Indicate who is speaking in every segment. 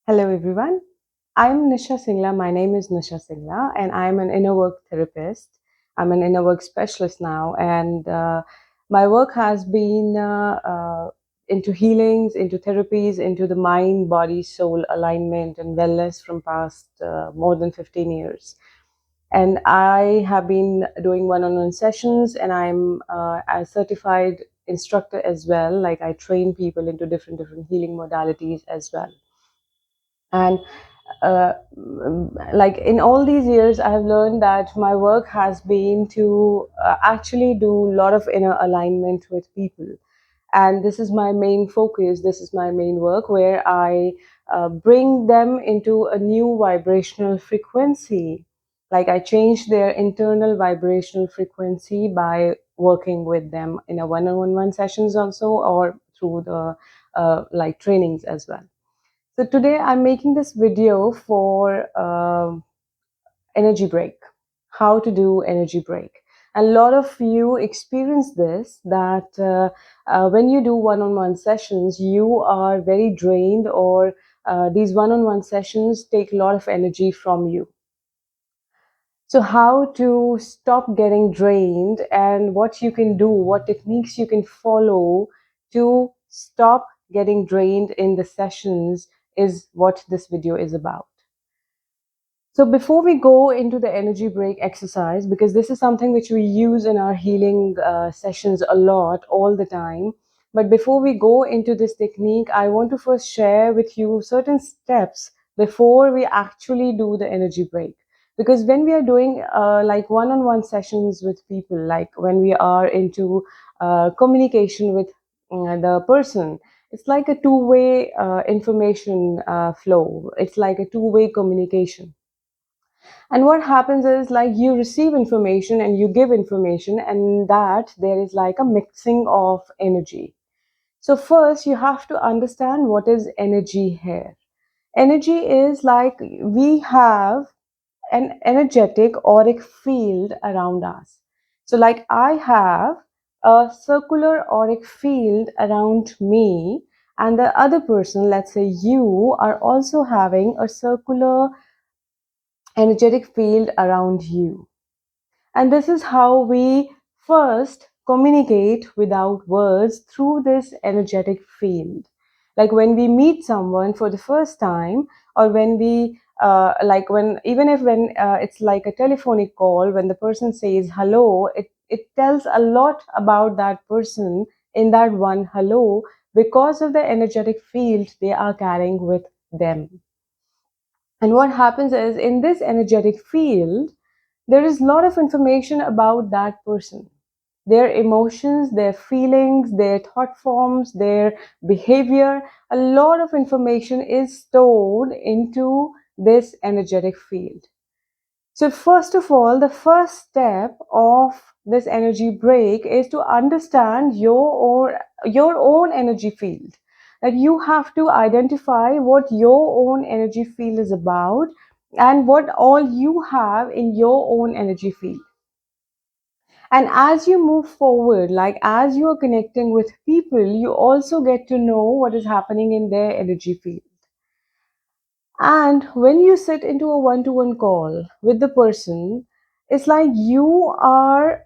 Speaker 1: Hello, everyone. I'm Nisha Singla. My name is Nisha Singla, and I'm an inner work therapist. I'm an inner work specialist now, and my work has been into healings, into therapies, into the mind, body, soul alignment, and wellness from past more than 15 years. And I have been doing one-on-one sessions, and I'm a certified instructor as well. Like I train people into different healing modalities as well. And like in all these years I have learned that my work has been to actually do a lot of inner alignment with people, and this is my main focus. This is my main work where I bring them into a new vibrational frequency. Like I change their internal vibrational frequency by working with them in a one-on-one sessions also, or through the like trainings as well. So today I'm making this video for energy break, how to do energy break. A lot of you experience this, that when you do one-on-one sessions, you are very drained, or these one-on-one sessions take a lot of energy from you. So how to stop getting drained, and what you can do, what techniques you can follow to stop getting drained in the sessions is what this video is about. So before we go into the energy break exercise, because this is something which we use in our healing sessions a lot, all the time. But before we go into this technique, I want to first share with you certain steps before we actually do the energy break. Because when we are doing like one-on-one sessions with people, like when we are into communication with the person, it's like a two-way information flow. It's like a two-way communication. And what happens is, like, you receive information and you give information, and that there is like a mixing of energy. So first you have to understand what is energy here. Energy is like we have an energetic auric field around us. So like I have a circular auric field around me, and the other person, let's say you, are also having a circular energetic field around you. And this is how we first communicate without words, through this energetic field. Like when we meet someone for the first time, or when we like when even if when it's like a telephonic call, when the person says hello, it tells a lot about that person in that one hello, because of the energetic field they are carrying with them. And what happens is, in this energetic field, there is a lot of information about that person, their emotions, their feelings, their thought forms, their behavior. A lot of information is stored into this energetic field. So, first of all, the first step of this energy break is to understand your own energy field. That you have to identify what your own energy field is about, and what all you have in your own energy field. And as you move forward, like as you are connecting with people, you also get to know what is happening in their energy field. And when you sit into a one-to-one call with the person, it's like you are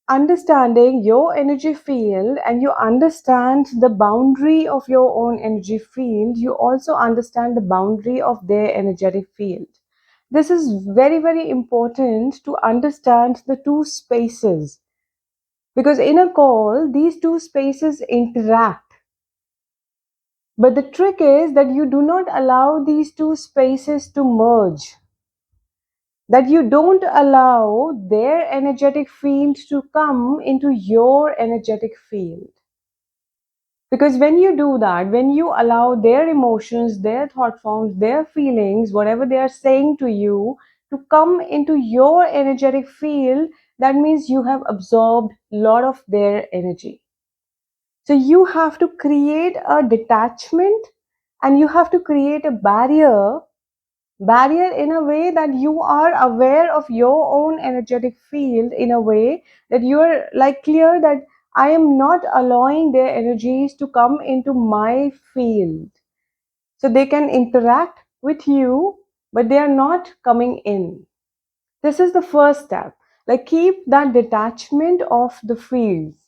Speaker 1: understanding your energy field, and you understand the boundary of your own energy field. You also understand the boundary of their energetic field. This is very, very important to understand the two spaces, because in a call, these two spaces interact. But the trick is that you do not allow these two spaces to merge, that you don't allow their energetic field to come into your energetic field. Because when you do that, when you allow their emotions, their thought forms, their feelings, whatever they are saying to you, to come into your energetic field, that means you have absorbed a lot of their energy. So you have to create a detachment, and you have to create a barrier in a way that you are aware of your own energetic field, in a way that you are like clear that I am not allowing their energies to come into my field. So they can interact with you, but they are not coming in. This is the first step. Like keep that detachment of the fields.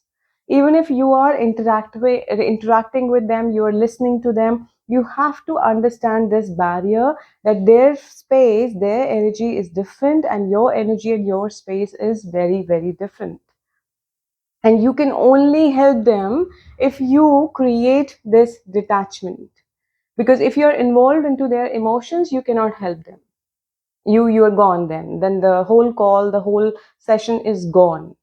Speaker 1: Even if you are interacting with them, you are listening to them, you have to understand this barrier, that their space, their energy is different, and your energy and your space is very, very different. And you can only help them if you create this detachment. Because if you're involved into their emotions, you cannot help them. You're gone, then the whole call, the whole session is gone.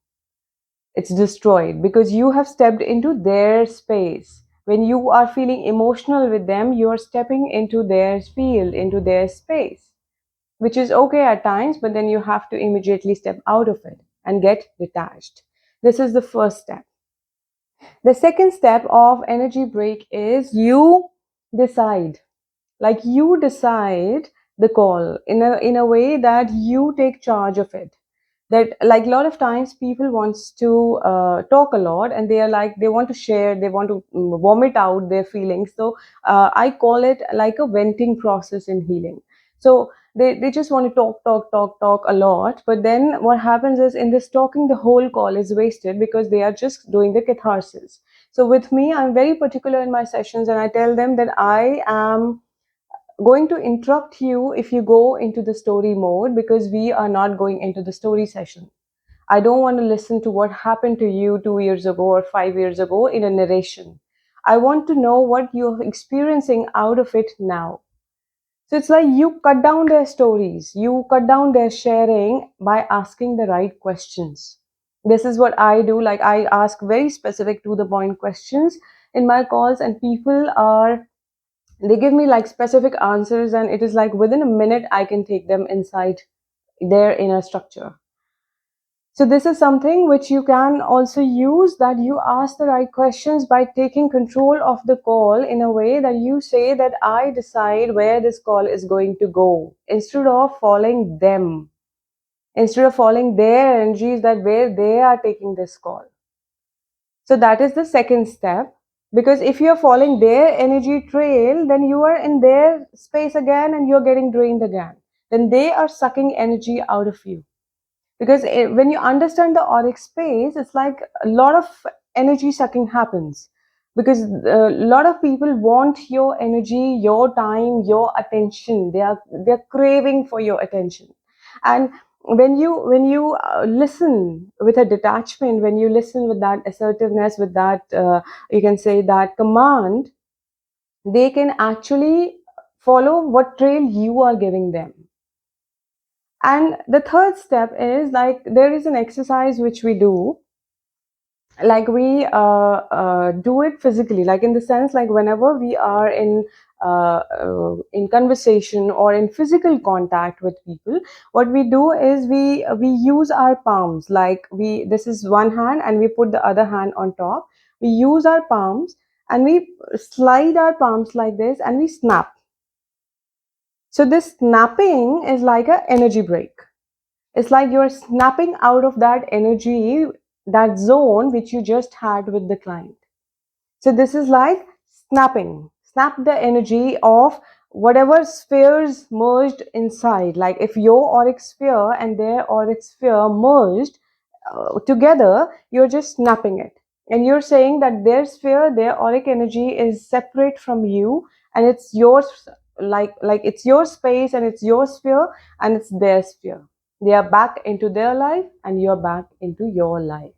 Speaker 1: It's destroyed because you have stepped into their space. When you are feeling emotional with them, you are stepping into their field, into their space, which is okay at times, but then you have to immediately step out of it and get detached. This is the first step. The second step of energy break is you decide. Like you decide the call in a way that you take charge of it. That, like, a lot of times people wants to talk a lot, and they are like, they want to share, they want to vomit out their feelings. So I call it like a venting process in healing. So they just want to talk a lot, but then what happens is, in this talking, the whole call is wasted because they are just doing the catharsis. So with me, I'm very particular in my sessions, and I tell them that I am going to interrupt you if you go into the story mode, because we are not going into the story session. I don't want to listen to what happened to you 2 years ago or 5 years ago in a narration. I want to know what you're experiencing out of it now. So it's like you cut down their stories, you cut down their sharing by asking the right questions. This is what I do. Like, I ask very specific to the point questions in my calls, and people are, they give me like specific answers, and it is like within a minute I can take them inside their inner structure. So this is something which you can also use, that you ask the right questions by taking control of the call in a way that you say that I decide where this call is going to go, instead of following them, instead of following their energies, that where they are taking this call. So that is the second step. Because if you're following their energy trail, then you are in their space again and you're getting drained again. Then they are sucking energy out of you. Because when you understand the auric space, it's like a lot of energy sucking happens. Because a lot of people want your energy, your time, your attention. They're craving for your attention. And when you listen with a detachment, when you listen with that assertiveness, with that you can say that command, they can actually follow what trail you are giving them. And the third step is, like, there is an exercise which we do, like we do it physically, like in the sense, like whenever we are in conversation or in physical contact with people, what we do is we use our palms. Like, we this is one hand and we put the other hand on top. We use our palms and we slide our palms like this and we snap. So this snapping is like a energy break. It's like you're snapping out of that energy, that zone which you just had with the client. So this is like snapping. Snap the energy of whatever spheres merged inside. Like, if your auric sphere and their auric sphere merged together, you're just snapping it. And you're saying that their sphere, their auric energy is separate from you, and it's yours, like it's your space and it's your sphere and it's their sphere. They are back into their life and you're back into your life.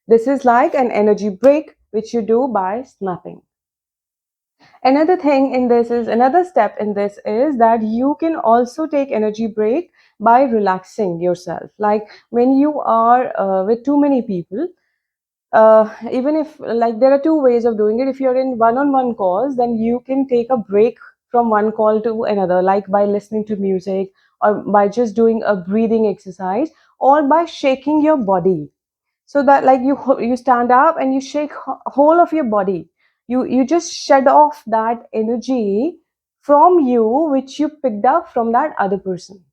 Speaker 1: This is like an energy break which you do by snapping. Another step in this is that you can also take energy break by relaxing yourself. Like, when you are with too many people, even if, like, there are two ways of doing it. If you're in one-on-one calls, then you can take a break from one call to another, like by listening to music, or by just doing a breathing exercise, or by shaking your body. So that, like, you stand up and you shake whole of your body. You just shed off that energy from you, which you picked up from that other person.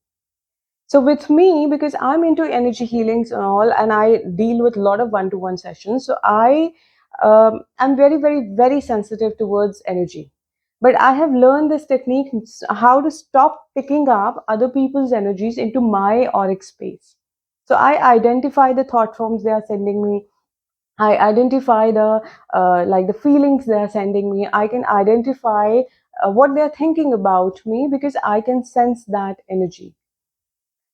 Speaker 1: So with me, because I'm into energy healings and all, and I deal with a lot of one-to-one sessions, so I'm very, very, very sensitive towards energy. But I have learned this technique, how to stop picking up other people's energies into my auric space. So I identify the thought forms they are sending me. I identify the like the feelings they are sending me. I can identify what they are thinking about me because I can sense that energy.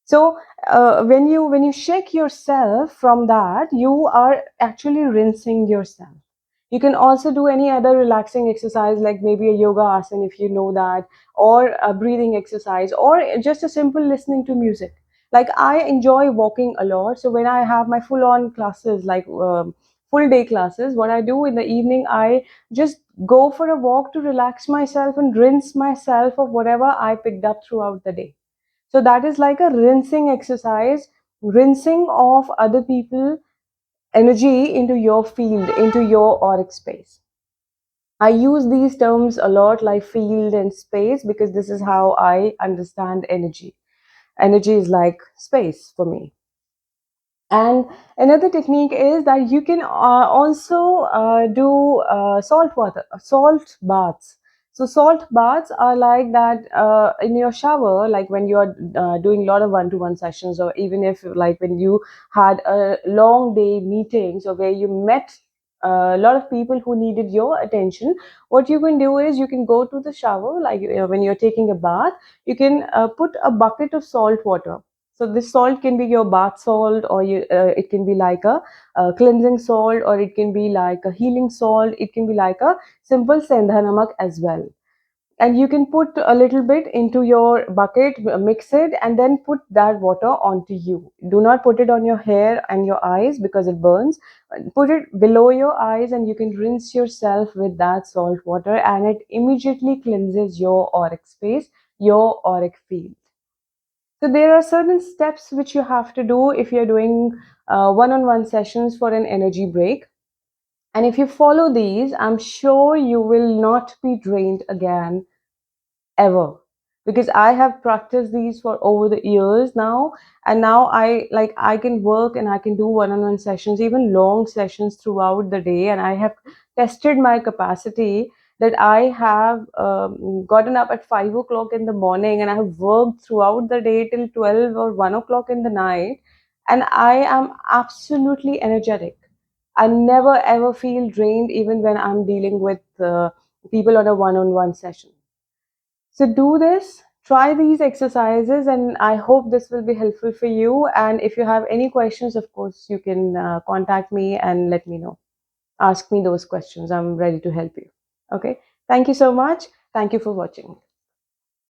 Speaker 1: So when you shake yourself from that, you are actually rinsing yourself. You can also do any other relaxing exercise, like maybe a yoga asana if you know that, or a breathing exercise, or just a simple listening to music. Like I enjoy walking a lot, so when I have my full on classes, like full day classes, what I do in the evening, I just go for a walk to relax myself and rinse myself of whatever I picked up throughout the day. So that is like a rinsing exercise, rinsing of other people energy into your field, into your auric space. I use these terms a lot, like field and space, because this is how I understand energy. Energy is like space for me. And another technique is that you can also do salt baths. So salt baths are like that in your shower, like when you are doing a lot of one-to-one sessions, or even if like when you had a long day meetings, or where you met a lot of people who needed your attention. What you can do is you can go to the shower, like when you're taking a bath, you can put a bucket of salt water. So this salt can be your bath salt, or it can be like a cleansing salt, or it can be like a healing salt. It can be like a simple sendha namak as well. And you can put a little bit into your bucket, mix it, and then put that water onto you. Do not put it on your hair and your eyes because it burns. Put it below your eyes, and you can rinse yourself with that salt water, and it immediately cleanses your auric space, your auric field. So there are certain steps which you have to do if you're doing one-on-one sessions for an energy break. And if you follow these, I'm sure you will not be drained again ever, because I have practiced these for over the years now. And now I can work and I can do one-on-one sessions, even long sessions throughout the day, and I have tested my capacity, that I have gotten up at 5 o'clock in the morning, and I have worked throughout the day till 12 or 1 o'clock in the night, and I am absolutely energetic. I never ever feel drained even when I'm dealing with people on a one-on-one session. So do this, try these exercises, and I hope this will be helpful for you. And if you have any questions, of course, you can contact me and let me know. Ask me those questions. I'm ready to help you. Okay. Thank you so much. Thank you for watching.